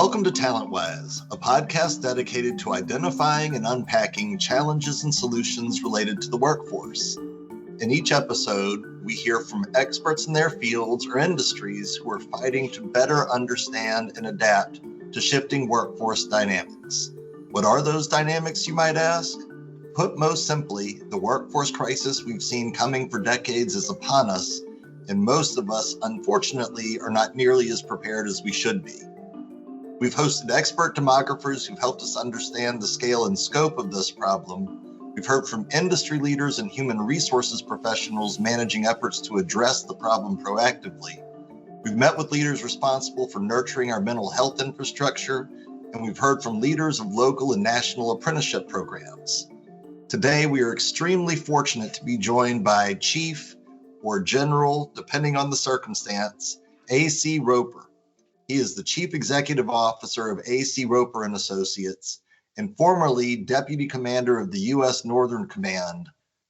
Welcome to TalentWise, a podcast dedicated to identifying and unpacking challenges and solutions related to the workforce. In each episode, we hear from experts in their fields or industries who are fighting to better understand and adapt to shifting workforce dynamics. What are those dynamics, you might ask? Put most simply, the workforce crisis we've seen coming for decades is upon us, and most of us, unfortunately, are not nearly as prepared as we should be. We've hosted expert demographers who've helped us understand the scale and scope of this problem. We've heard from industry leaders and human resources professionals managing efforts to address the problem proactively. We've met with leaders responsible for nurturing our mental health infrastructure, and we've heard from leaders of local and national apprenticeship programs. Today, we are extremely fortunate to be joined by Chief or General, depending on the circumstance, A.C. Roper. He is the Chief Executive Officer of A.C. Roper and Associates and formerly Deputy Commander of the U.S. Northern Command.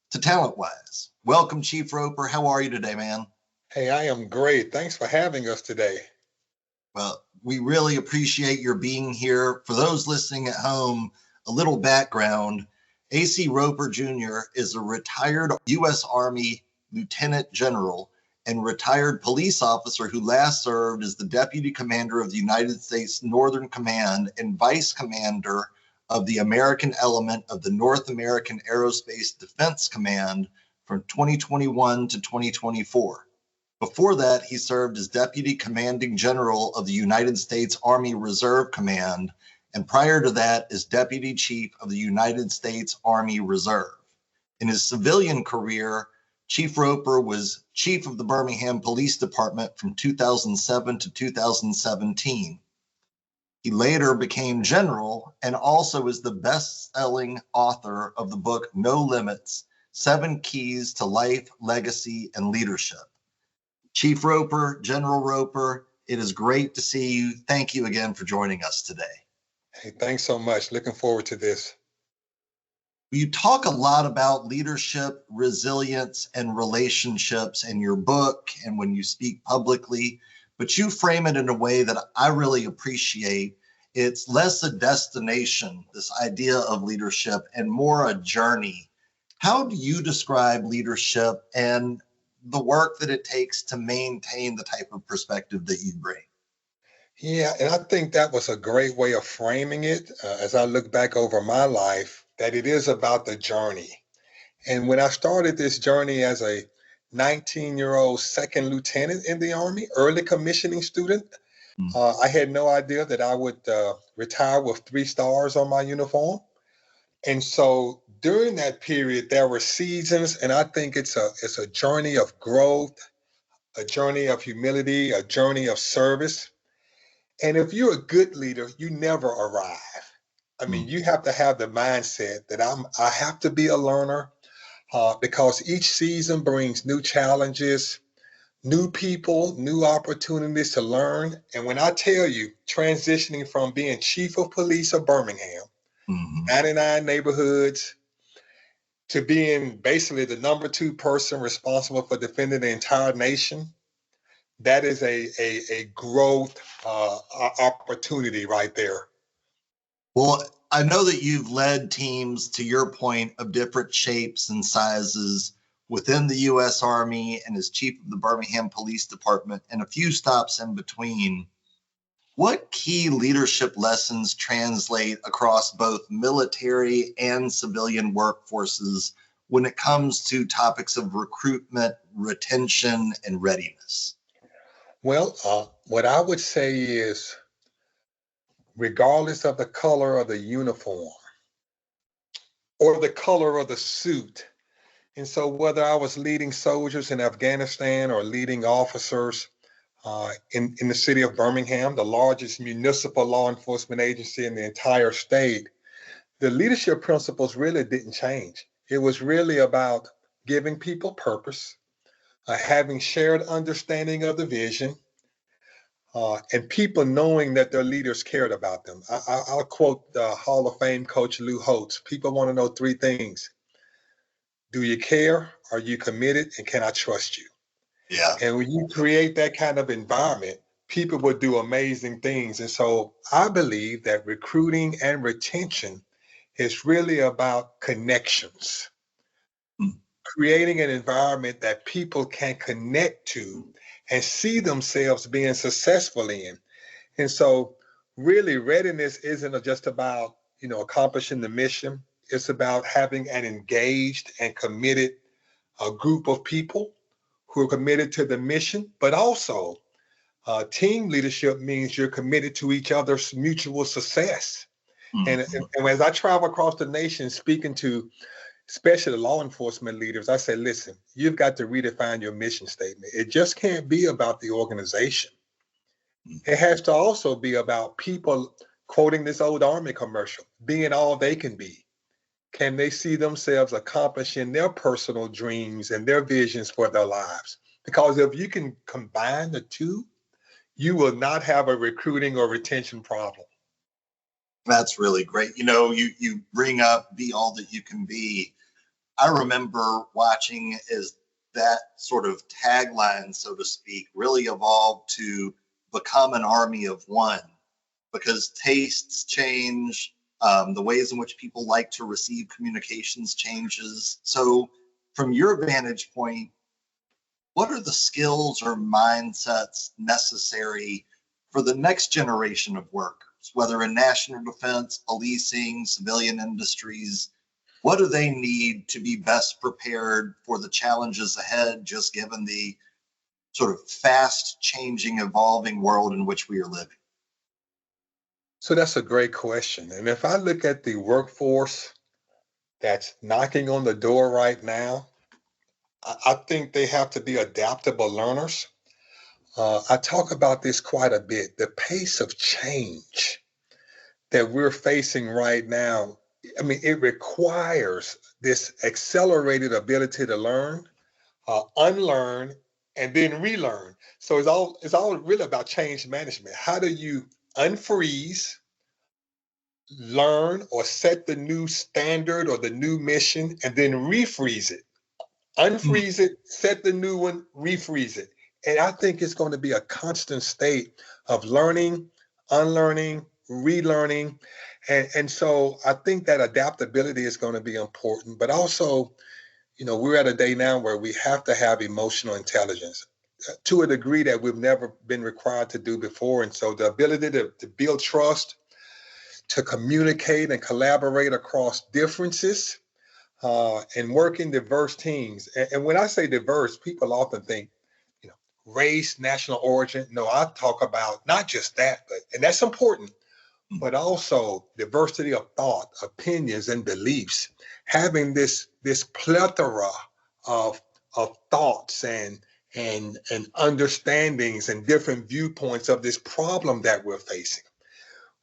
To TalentWise. Welcome, Chief Roper. How are you today, man? Hey, I am great. Thanks for having us today. Well, we really appreciate your being here. For those listening at home, a little background. A.C. Roper Jr. is a retired U.S. Army Lieutenant General and retired police officer who last served as the Deputy Commander of the United States Northern Command and Vice Commander of the American element of the North American Aerospace Defense Command from 2021 to 2024. Before that, he served as Deputy Commanding General of the United States Army Reserve Command, and prior to that, as Deputy Chief of the United States Army Reserve. In his civilian career, Chief Roper was Chief of the Birmingham Police Department from 2007 to 2017. He later became General and also is the best-selling author of the book No Limits: 7 Keys to Life, Legacy, and Leadership. Chief Roper, General Roper, it is great to see you. Thank you again for joining us today. Hey, thanks so much. Looking forward to this. You talk a lot about leadership, resilience, and relationships in your book and when you speak publicly, but you frame it in a way that I really appreciate. It's less a destination, this idea of leadership, and more a journey. How do you describe leadership and the work that it takes to maintain the type of perspective that you bring? Yeah, and I think that was a great way of framing it as I look back over my life, that it is about the journey. And when I started this journey as a 19-year-old second lieutenant in the Army, early commissioning student, I had no idea that I would retire with 3 stars on my uniform. And so during that period, there were seasons, and I think it's a journey of growth, a journey of humility, a journey of service. And if you're a good leader, you never arrive. I mean, you have to have the mindset that I have to be a learner because each season brings new challenges, new people, new opportunities to learn. And when I tell you, transitioning from being Chief of Police of Birmingham, 99 neighborhoods, to being basically the number 2 person responsible for defending the entire nation, that is a growth opportunity right there. Well, I know that you've led teams, to your point, of different shapes and sizes within the U.S. Army and as Chief of the Birmingham Police Department and a few stops in between. What key leadership lessons translate across both military and civilian workforces when it comes to topics of recruitment, retention, and readiness? Well, what I would say is, regardless of the color of the uniform or the color of the suit, and so whether I was leading soldiers in Afghanistan or leading officers in the city of Birmingham, the largest municipal law enforcement agency in the entire state, the leadership principles really didn't change. It was really about giving people purpose, having shared understanding of the vision, and people knowing that their leaders cared about them. I'll quote the Hall of Fame coach Lou Holtz. People want to know 3 things. Do you care? Are you committed? And can I trust you? Yeah. And when you create that kind of environment, people will do amazing things. And so I believe that recruiting and retention is really about connections, creating an environment that people can connect to and see themselves being successful in. And so really readiness isn't just about, accomplishing the mission. It's about having an engaged and committed group of people who are committed to the mission, but also team leadership means you're committed to each other's mutual success. And as I travel across the nation speaking to especially law enforcement leaders, I say, listen, you've got to redefine your mission statement. It just can't be about the organization. It has to also be about people, quoting this old Army commercial, being all they can be. Can they see themselves accomplishing their personal dreams and their visions for their lives? Because if you can combine the two, you will not have a recruiting or retention problem. That's really great. You bring up be all that you can be. I remember watching as that sort of tagline, so to speak, really evolved to become an army of one, because tastes change, the ways in which people like to receive communications changes. So from your vantage point, what are the skills or mindsets necessary for the next generation of workers, whether in national defense, policing, civilian industries? What do they need to be best prepared for the challenges ahead, just given the sort of fast changing, evolving world in which we are living? So that's a great question. And if I look at the workforce that's knocking on the door right now, I think they have to be adaptable learners. I talk about this quite a bit. The pace of change that we're facing right now, it requires this accelerated ability to learn, unlearn, and then relearn. So it's all really about change management. How do you unfreeze, learn, or set the new standard or the new mission, and then refreeze it? Unfreeze it, set the new one, refreeze it. And I think it's going to be a constant state of learning, unlearning, relearning. And so I think that adaptability is going to be important, but also, we're at a day now where we have to have emotional intelligence to a degree that we've never been required to do before. And so the ability to build trust, to communicate and collaborate across differences, and work in diverse teams. And when I say diverse, people often think, race, national origin. No, I talk about not just that, and that's important, but also diversity of thought, opinions, and beliefs. Having this plethora of thoughts and understandings and different viewpoints of this problem that we're facing.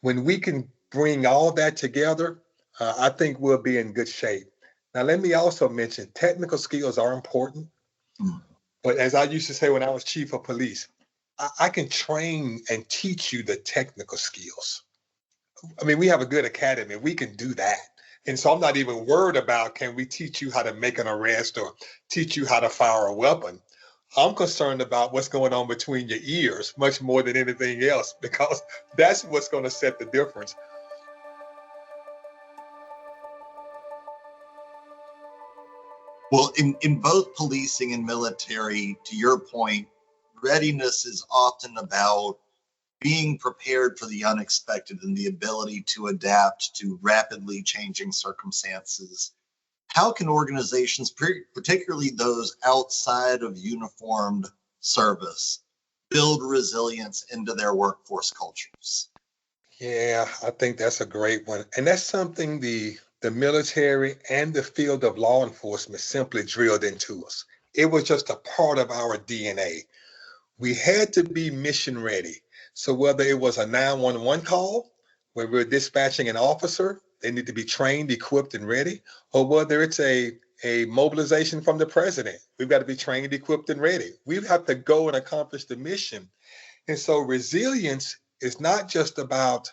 When we can bring all that together, I think we'll be in good shape. Now, let me also mention technical skills are important. But as I used to say when I was chief of police, I can train and teach you the technical skills. We have a good academy. We can do that. And so I'm not even worried about, can we teach you how to make an arrest or teach you how to fire a weapon? I'm concerned about what's going on between your ears much more than anything else, because that's what's going to set the difference. Well, in both policing and military, to your point, readiness is often about being prepared for the unexpected and the ability to adapt to rapidly changing circumstances. How can organizations, particularly those outside of uniformed service, build resilience into their workforce cultures? Yeah, I think that's a great one. And that's something the military and the field of law enforcement simply drilled into us. It was just a part of our DNA. We had to be mission ready. So whether it was a 911 call where we're dispatching an officer, they need to be trained, equipped, and ready, or whether it's a mobilization from the president, we've got to be trained, equipped, and ready. We have to go and accomplish the mission. And so resilience is not just about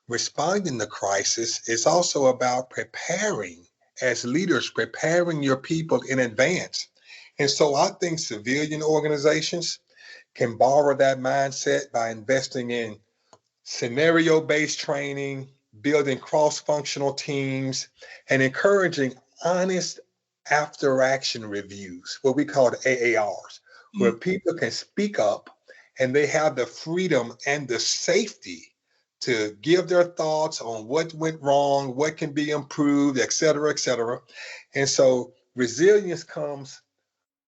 responding to crisis, it's also about preparing as leaders, preparing your people in advance. And so I think civilian organizations can borrow that mindset by investing in scenario-based training, building cross-functional teams, and encouraging honest after-action reviews, what we call the AARs, where people can speak up and they have the freedom and the safety to give their thoughts on what went wrong, what can be improved, et cetera, et cetera. And so resilience comes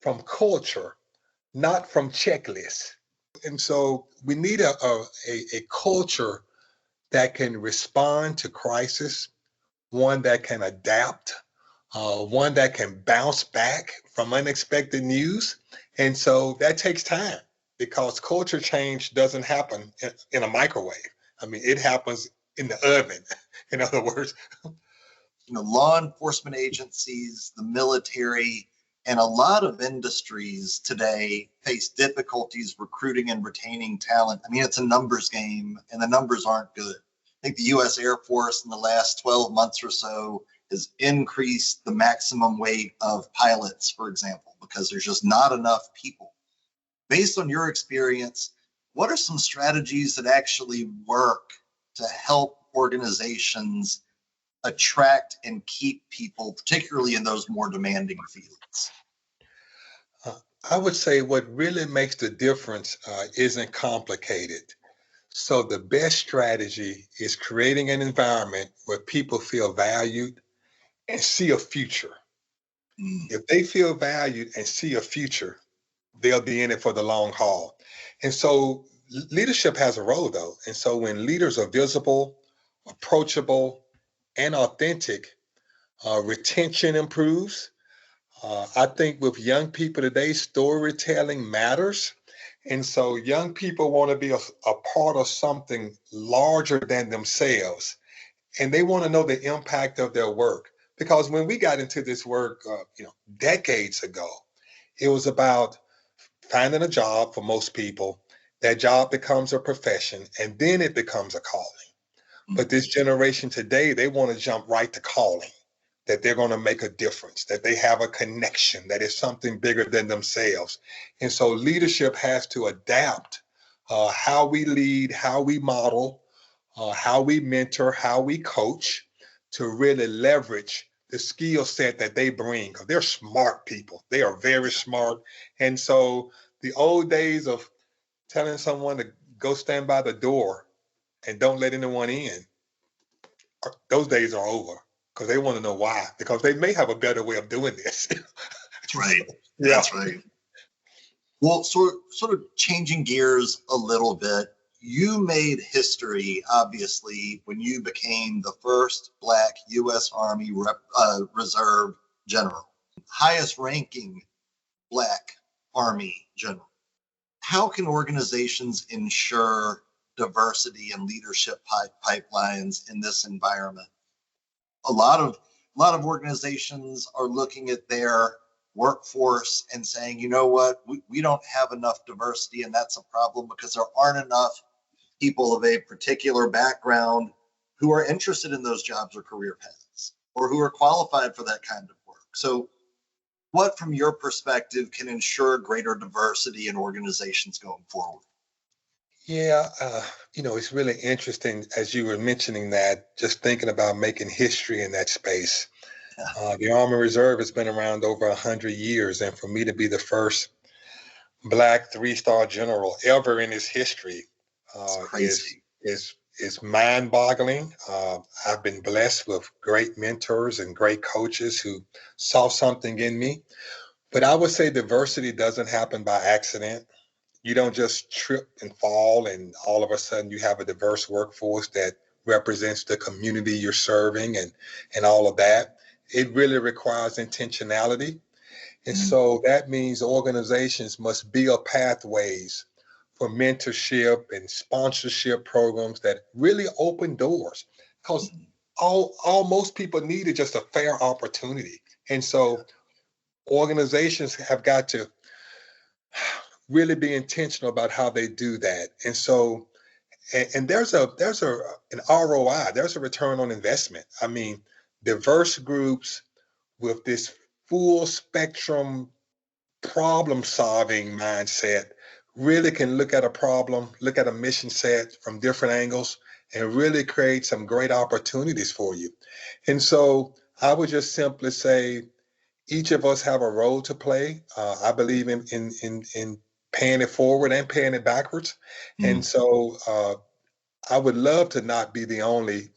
from culture, not from checklists. And so we need a culture that can respond to crisis, one that can adapt, one that can bounce back from unexpected news. And so that takes time because culture change doesn't happen in a microwave. I mean, it happens in the oven, in other words. Law enforcement agencies, the military, and a lot of industries today face difficulties recruiting and retaining talent. I mean, it's a numbers game, and the numbers aren't good. I think the U.S. Air Force in the last 12 months or so has increased the maximum weight of pilots, for example, because there's just not enough people. Based on your experience, what are some strategies that actually work to help organizations attract and keep people, particularly in those more demanding fields? I would say what really makes the difference isn't complicated. So the best strategy is creating an environment where people feel valued and see a future. If they feel valued and see a future, they'll be in it for the long haul. And so leadership has a role though. And so when leaders are visible, approachable, and authentic, retention improves. I think with young people today, storytelling matters. And so young people want to be a part of something larger than themselves. And they want to know the impact of their work. Because when we got into this work, decades ago, it was about finding a job for most people. That job becomes a profession, and then it becomes a calling. But this generation today, they want to jump right to calling, that they're going to make a difference, that they have a connection, that is something bigger than themselves. And so leadership has to adapt how we lead, how we model, how we mentor, how we coach to really leverage the skill set that they bring. Because they're smart people. They are very smart. And so the old days of telling someone to go stand by the door and don't let anyone in, those days are over because they want to know why, because they may have a better way of doing this. That's right. Yeah. That's right. Well, sort of changing gears a little bit, you made history, obviously, when you became the first Black U.S. Army Reserve General, highest ranking Black Army General. How can organizations ensure diversity and leadership pipelines in this environment? A lot of organizations are looking at their workforce and saying, you know what, we don't have enough diversity, and that's a problem because there aren't enough people of a particular background who are interested in those jobs or career paths, or who are qualified for that kind of work. So what, from your perspective, can ensure greater diversity in organizations going forward? Yeah, it's really interesting as you were mentioning that, just thinking about making history in that space. The Army Reserve has been around over 100 years, and for me to be the first Black three-star general ever in its history is mind-boggling. I've been blessed with great mentors and great coaches who saw something in me. But I would say diversity doesn't happen by accident. You don't just trip and fall and all of a sudden you have a diverse workforce that represents the community you're serving and all of that. It really requires intentionality. And so that means organizations must build pathways for mentorship and sponsorship programs that really open doors, because most people need is just a fair opportunity. And so organizations have got to really be intentional about how they do that. And so, and there's an ROI, there's a return on investment. I mean, diverse groups with this full spectrum problem solving mindset really can look at a problem, look at a mission set from different angles, and really create some great opportunities for you. And so I would just simply say each of us have a role to play. I believe in paying it forward and paying it backwards. And Mm. so I would love to not be the only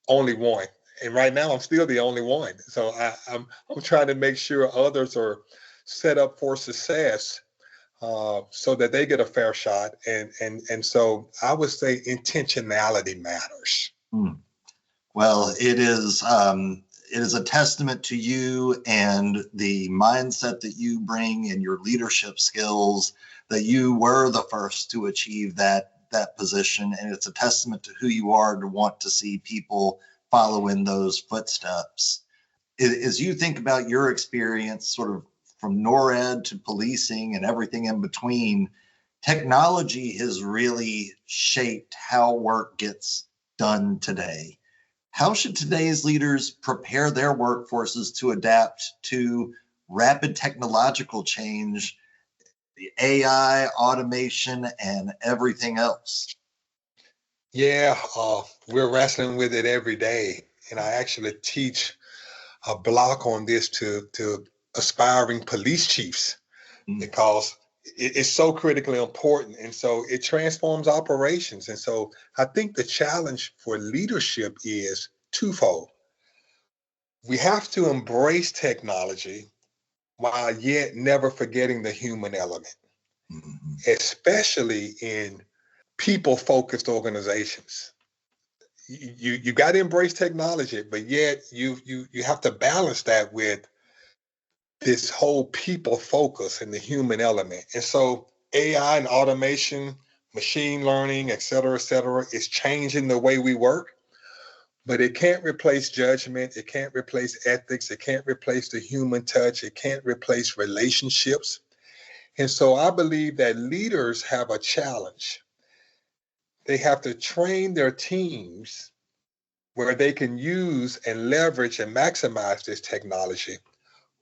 one. And right now I'm still the only one. So I'm trying to make sure others are set up for success so that they get a fair shot. And so I would say intentionality matters. Mm. Well, it is a testament to you and the mindset that you bring and your leadership skills that you were the first to achieve that position, and it's a testament to who you are to want to see people follow in those footsteps. As you think about your experience, sort of from NORAD to policing and everything in between, technology has really shaped how work gets done today. How should today's leaders prepare their workforces to adapt to rapid technological change, the AI, automation, and everything else? Yeah, we're wrestling with it every day. And I actually teach a block on this to aspiring police chiefs Mm. because it's so critically important. And so it transforms operations. And so I think the challenge for leadership is twofold. We have to embrace technology while yet never forgetting the human element, Mhm. especially in people focused organizations. You got to embrace technology, but yet you have to balance that with this whole people focus and the human element. And so AI and automation, machine learning, et cetera, is changing the way we work, but it can't replace judgment. It can't replace ethics. It can't replace the human touch. It can't replace relationships. And so I believe that leaders have a challenge. They have to train their teams where they can use and leverage and maximize this technology,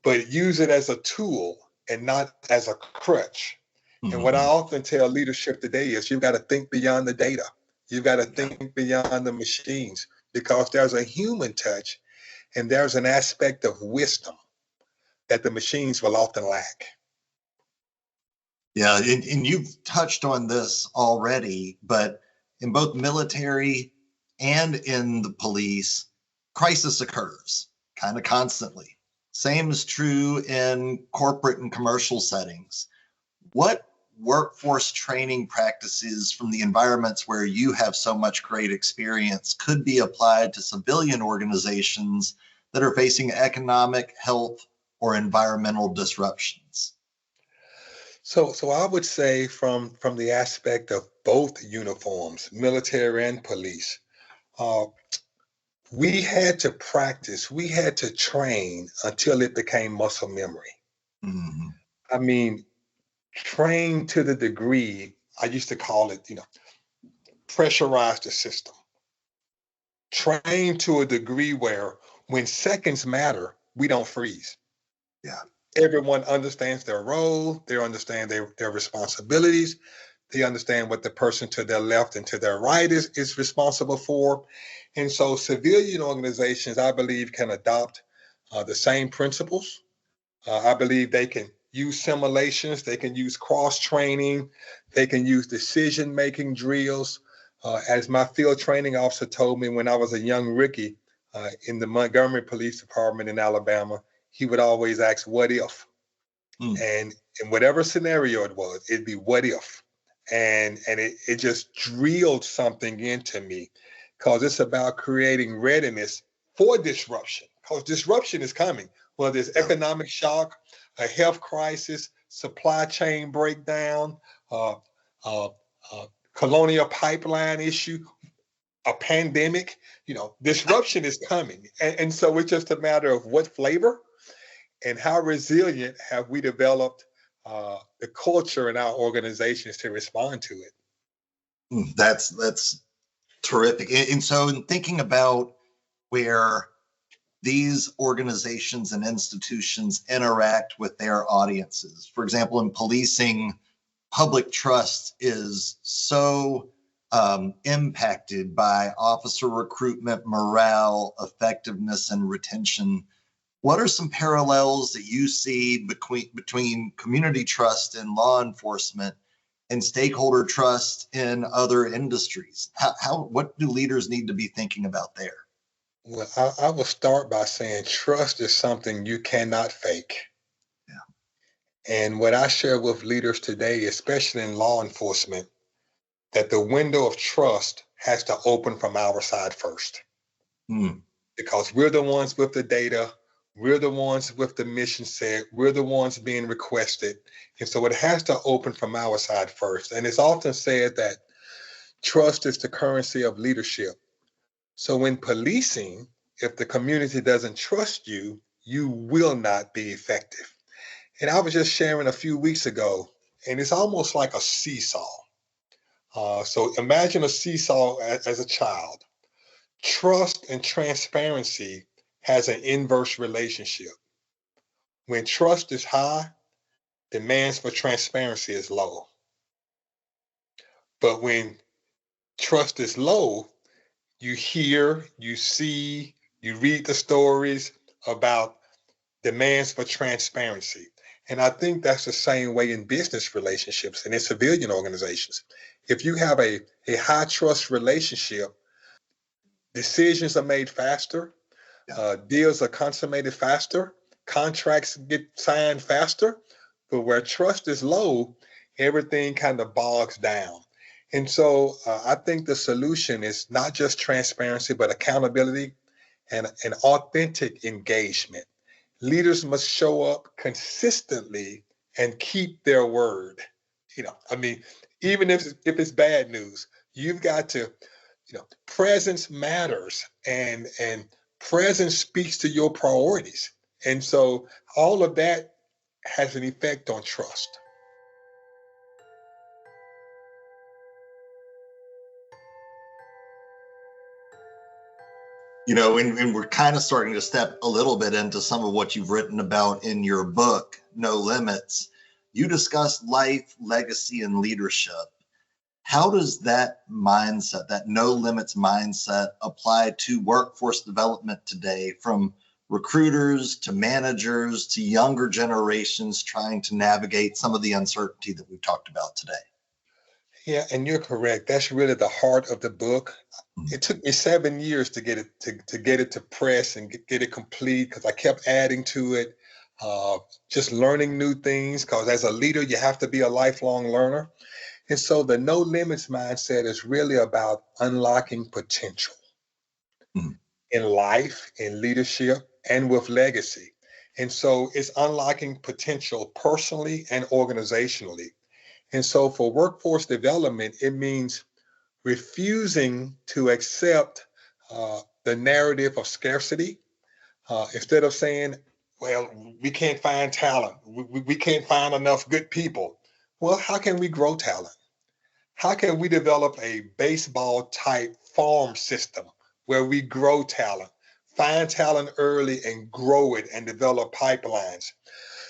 but use it as a tool and not as a crutch. And what I Mhm. often tell leadership today is you've got to think beyond the data. You've got to Yeah. think beyond the machines because there's a human touch and there's an aspect of wisdom that the machines will often lack. Yeah, and you've touched on this already, but in both military and in the police, crisis occurs kind of constantly. Same is true in corporate and commercial settings. What workforce training practices from the environments where you have so much great experience could be applied to civilian organizations that are facing economic, health, or environmental disruptions? So I would say from the aspect of both uniforms, military and police, uh, we had to practice, we had to train until it became muscle memory. Mhm. I mean, train to the degree I used to call it, pressurize the system. Train to a degree where when seconds matter, we don't freeze. Yeah. Everyone understands their role, they understand their responsibilities, they understand what the person to their left and to their right is responsible for. And so civilian organizations, I believe, can adopt the same principles. I believe they can use simulations, they can use cross training, they can use decision making drills. As my field training officer told me when I was a young rookie in the Montgomery Police Department in Alabama, he would always ask, "What if?" Mm. And in whatever scenario it was, it'd be "What if?" And it just drilled something into me because it's about creating readiness for disruption because disruption is coming, whether it's Yeah. economic shock, a health crisis, supply chain breakdown, uh, uh, colonial pipeline issue, a pandemic. Disruption is coming, and so it's just a matter of what flavor and how resilient have we developed the culture in our organizations to respond to it. That's terrific. And so, in thinking about where these organizations and institutions interact with their audiences, for example, in policing, public trust is so impacted by officer recruitment, morale, effectiveness, and retention. What are some parallels that you see between community trust in law enforcement and stakeholder trust in other industries? What do leaders need to be thinking about there? Well, I will start by saying trust is something you cannot fake. Yeah. And what I share with leaders today, especially in law enforcement, that the window of trust has to open from our side first. Because we're the ones with the data, we're the ones with the mission set, we're the ones being requested. And so it has to open from our side first. And it's often said that trust is the currency of leadership. So in policing, if the community doesn't trust you, you will not be effective. And I was just sharing a few weeks ago, and it's almost like a seesaw. So imagine a seesaw as a child. Trust and transparency has an inverse relationship. When trust is high, demands for transparency is low. But when trust is low, you hear, you see, you read the stories about demands for transparency. And I think that's the same way in business relationships and in civilian organizations. If you have a high trust relationship, decisions are made faster, deals are consummated faster, contracts get signed faster. But where trust is low, everything kind of bogs down. And so I think the solution is not just transparency, but accountability and an authentic engagement. Leaders must show up consistently and keep their word. Even if it's bad news, you've got to, presence matters, and presence speaks to your priorities. And so all of that has an effect on trust. And we're kind of starting to step a little bit into some of what you've written about in your book, No Limits. You discuss life, legacy, and leadership. How does that mindset, that no limits mindset, apply to workforce development today, from recruiters to managers to younger generations trying to navigate some of the uncertainty that we've talked about today? Yeah, and you're correct. That's really the heart of the book. It took me 7 years to get it to press and get it complete, because I kept adding to it, just learning new things, because as a leader, you have to be a lifelong learner. And so the no limits mindset is really about unlocking potential in life, in leadership, and with legacy. And so it's unlocking potential personally and organizationally. And so for workforce development, it means refusing to accept the narrative of scarcity. Instead of saying, well, we can't find talent, we can't find enough good people. Well, how can we grow talent? How can we develop a baseball type farm system where we grow talent, find talent early and grow it and develop pipelines?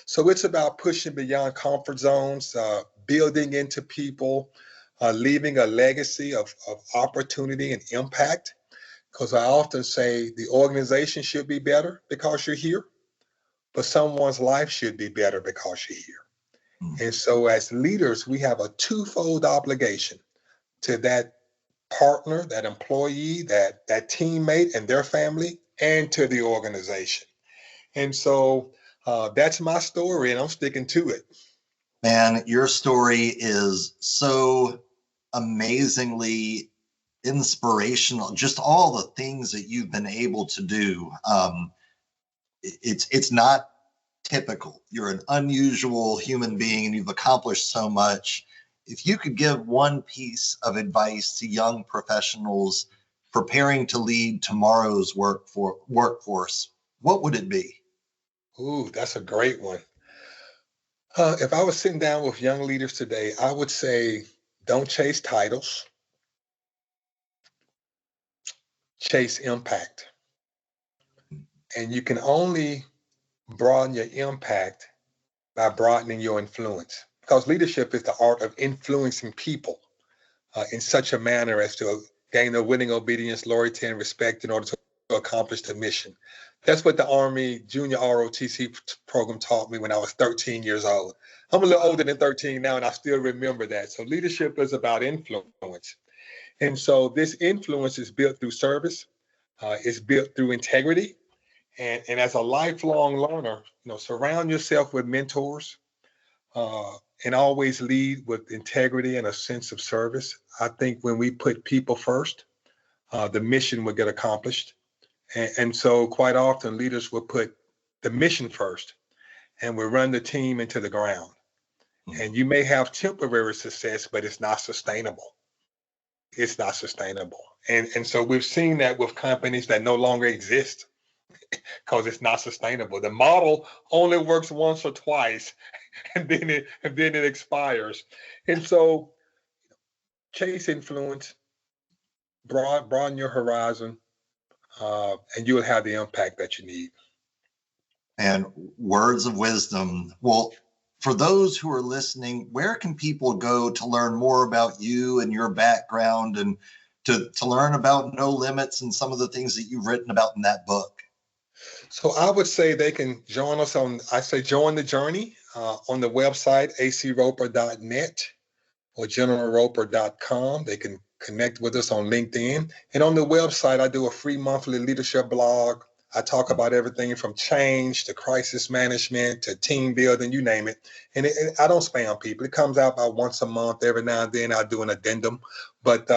So it's about pushing beyond comfort zones, building into people, leaving a legacy of opportunity and impact. Because I often say the organization should be better because you're here, but someone's life should be better because you're here. And so as leaders, we have a twofold obligation to that partner, that employee, that teammate and their family, and to the organization. And so that's my story, and I'm sticking to it. Man, your story is so amazingly inspirational. Just all the things that you've been able to do. It's not typical. You're an unusual human being, and you've accomplished so much. If you could give one piece of advice to young professionals preparing to lead tomorrow's workforce, what would it be? Ooh, that's a great one. If I was sitting down with young leaders today, I would say, don't chase titles, chase impact. And you can only broaden your impact by broadening your influence. because leadership is the art of influencing people in such a manner as to gain their willing obedience, loyalty, and respect in order to accomplish the mission. That's what the Army Junior ROTC program taught me when I was 13 years old. I'm a little older than 13 now, and I still remember that. So leadership is about influence. And so this influence is built through service, it's built through integrity. And as a lifelong learner, surround yourself with mentors and always lead with integrity and a sense of service. I think when we put people first, the mission will get accomplished. And so quite often leaders will put the mission first and will run the team into the ground. And you may have temporary success, but it's not sustainable. It's not sustainable. And so we've seen that with companies that no longer exist because it's not sustainable. The model only works once or twice and then it expires. And so chase influence, broaden your horizon, and you'll have the impact that you need. And words of wisdom. Well, for those who are listening, where can people go to learn more about you and your background and to learn about No Limits and some of the things that you've written about in that book? So I would say they can join us join the journey on the website, acroper.net or generalroper.com. They can connect with us on LinkedIn. And on the website, I do a free monthly leadership blog. I talk about everything from change to crisis management to team building, you name it. And I don't spam people. It comes out about once a month. Every now and then I'll do an addendum. But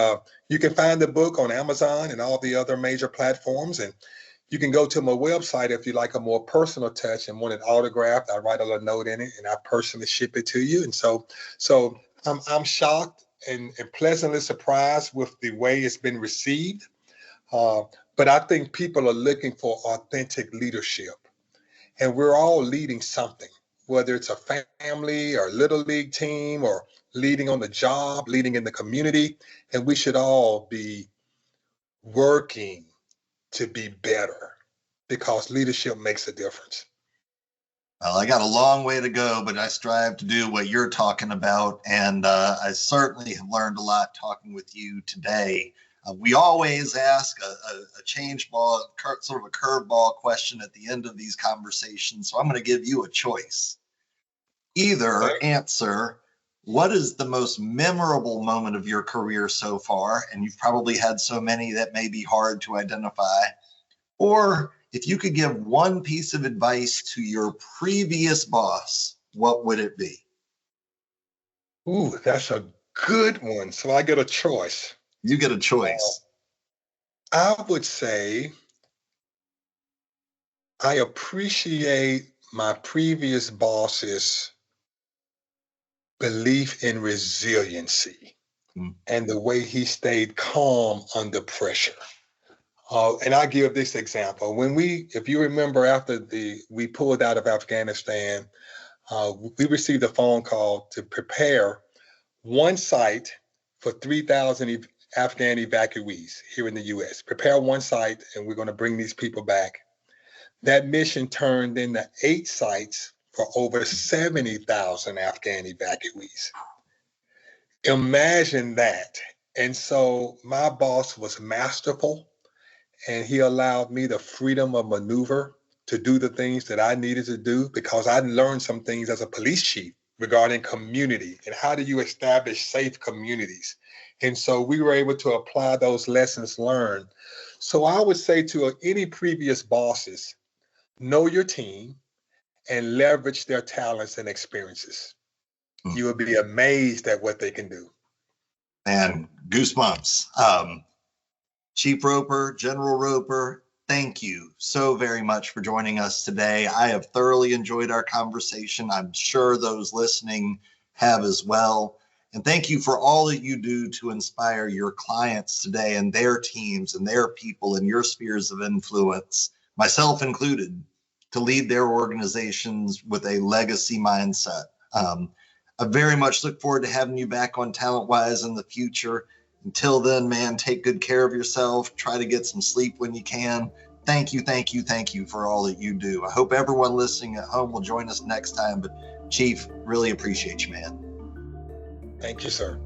you can find the book on Amazon and all the other major platforms. And you can go to my website if you like a more personal touch and want it autographed. I write a little note in it and I personally ship it to you. And so I'm shocked and pleasantly surprised with the way it's been received. But I think people are looking for authentic leadership. And we're all leading something, whether it's a family or little league team or leading on the job, leading in the community. And we should all be working to be better because leadership makes a difference. Well, I got a long way to go, but I strive to do what you're talking about. And I certainly have learned a lot talking with you today. We always ask a change ball, sort of a curveball question at the end of these conversations. So I'm going to give you a choice. Either answer, what is the most memorable moment of your career so far? And you've probably had so many that may be hard to identify. Or if you could give one piece of advice to your previous boss, what would it be? Ooh, that's a good one. So I get a choice. You get a choice. I would say I appreciate my previous boss's belief in resiliency and the way he stayed calm under pressure. And I give this example. If you remember, after we pulled out of Afghanistan, we received a phone call to prepare one site for 3,000 Afghan evacuees here in the U.S. Prepare one site, and we're going to bring these people back. That mission turned into 8 sites for over 70,000 Afghan evacuees. Imagine that. And so my boss was masterful, and he allowed me the freedom of maneuver to do the things that I needed to do because I learned some things as a police chief regarding community and how do you establish safe communities. And so we were able to apply those lessons learned. So I would say to any previous bosses, know your team and leverage their talents and experiences. You will be amazed at what they can do. And goosebumps. Chief Roper, General Roper, thank you so very much for joining us today. I have thoroughly enjoyed our conversation. I'm sure those listening have as well. And thank you for all that you do to inspire your clients today and their teams and their people in your spheres of influence, myself included, to lead their organizations with a legacy mindset. I very much look forward to having you back on TalentWise in the future. Until then, man, take good care of yourself. Try to get some sleep when you can. Thank you for all that you do. I hope everyone listening at home will join us next time. But Chief, really appreciate you, man. Thank you, sir.